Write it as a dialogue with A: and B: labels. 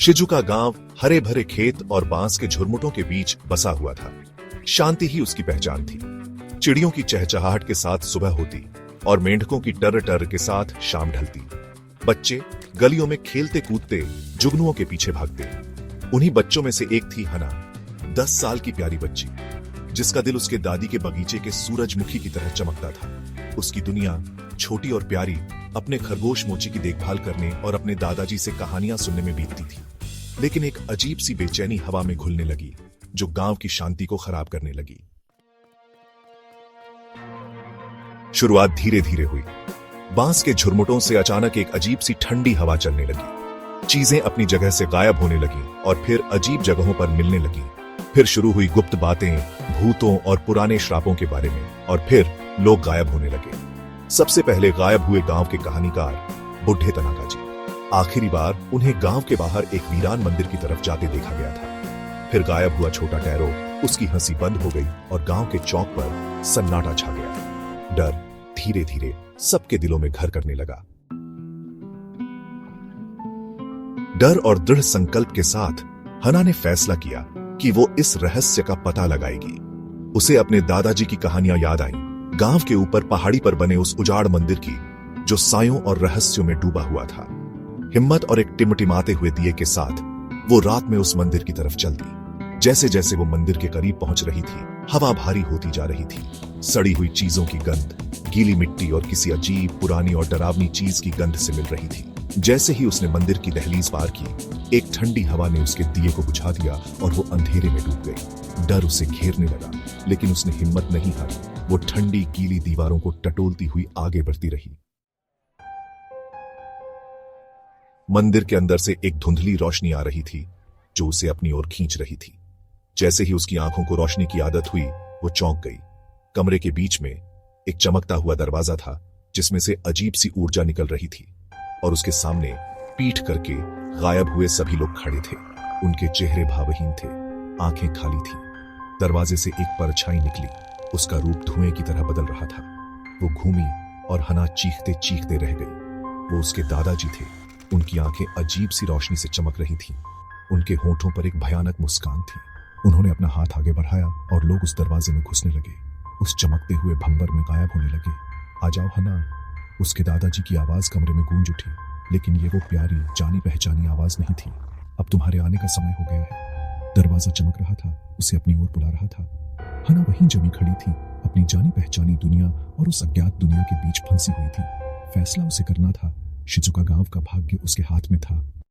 A: Shizuka गांव हरे भरे खेत और बांस के झुरमुटों के बीच बसा हुआ था। शांति ही उसकी पहचान थी। चिड़ियों की चहचहाहट के साथ सुबह होती और मेंढकों की टर टर के साथ शाम ढलती। बच्चे गलियों में खेलते कूदते जुगनुओं के पीछे भागते। उन्हीं बच्चों में से एक थी हना, 10 साल की प्यारी बच्ची, जिसका दिल उसके दादी के बगीचे के सूरजमुखी की तरह चमकता था। उसकी दुनिया छोटी और प्यारी अपने खरगोश मोची की देखभाल करने और अपने दादाजी से कहानियां सुनने में बीतती थी। लेकिन एक अजीब सी बेचैनी हवा में घुलने लगी, जो गांव की शांति को खराब करने लगी। शुरुआत धीरे धीरे हुई। बांस के झुरमुटों से अचानक एक अजीब सी ठंडी हवा चलने लगी। चीजें अपनी जगह से गायब होने लगी और फिर अजीब जगहों पर मिलने लगी। फिर शुरू हुई गुप्त बातें, भूतों और पुराने श्रापों के बारे में, और फिर लोग गायब होने लगे। सबसे पहले गायब हुए गांव के कहानीकार बुढ़े तनाका जी। आखिरी बार उन्हें गांव के बाहर एक वीरान मंदिर की तरफ जाते देखा गया था। फिर गायब हुआ छोटा टैरो, उसकी हंसी बंद हो गई और गांव के चौक पर सन्नाटा छा गया। डर धीरे धीरे सबके दिलों में घर करने लगा। डर और दृढ़ संकल्प के साथ हना ने फैसला किया कि वो इस रहस्य का पता लगाएगी। उसे अपने दादाजी की कहानियां याद आईं, गांव के ऊपर पहाड़ी पर बने उस उजाड़ मंदिर की, जो सायों और रहस्यों में डूबा हुआ था। हिम्मत और एक टिमटिमाते हुए दिए के साथ वो रात में उस मंदिर की तरफ चल दी। जैसे जैसे वो मंदिर के करीब पहुंच रही थी, हवा भारी होती जा रही थी। सड़ी हुई चीजों की गंध, गीली मिट्टी और किसी अजीब पुरानी और डरावनी चीज की गंध से मिल रही थी। जैसे ही उसने मंदिर की दहलीज पार की, एक ठंडी हवा ने उसके दिए को बुझा दिया और वो अंधेरे में डूब गई। डर उसे घेरने लगा, लेकिन उसने हिम्मत नहीं हारी। वो ठंडी गीली दीवारों को टटोलती हुई आगे बढ़ती रही। मंदिर के अंदर से एक धुंधली रोशनी आ रही थी, जो उसे अपनी ओर खींच रही थी। जैसे ही उसकी आंखों को रोशनी की आदत हुई, वो चौंक गई। कमरे के बीच में एक चमकता हुआ दरवाजा था, जिसमें से अजीब सी ऊर्जा निकल रही थी, और उसके सामने पीठ करके गायब हुए सभी लोग खड़े थे। उनके चेहरे भावहीन थे, आंखें खाली थी। दरवाजे से एक परछाई निकली, उसका रूप धुएं की तरह बदल रहा था। वो घूमी और हना चीखते चीखते रह गई। वो उसके दादाजी थे। उनकी आंखें अजीब सी रोशनी से चमक रही थीं। उनके होठों पर एक भयानक मुस्कान थी। उन्होंने अपना हाथ आगे बढ़ाया और लोग उस दरवाजे में घुसने लगे। उस चमकते हुए भंवर में गायब होने लगे। आ जाओ हना, उसके दादाजी की आवाज कमरे में गूंज उठी, लेकिन ये वो प्यारी जानी पहचानी आवाज नहीं थी। अब तुम्हारे आने का समय हो गया है। दरवाजा चमक रहा था, उसे अपनी ओर बुला रहा था। हना वहीं जमी खड़ी थी, अपनी जानी पहचानी दुनिया और उस अज्ञात दुनिया के बीच फंसी हुई थी। फैसला उसे करना था। शिजुका गांव का भाग्य उसके हाथ में था।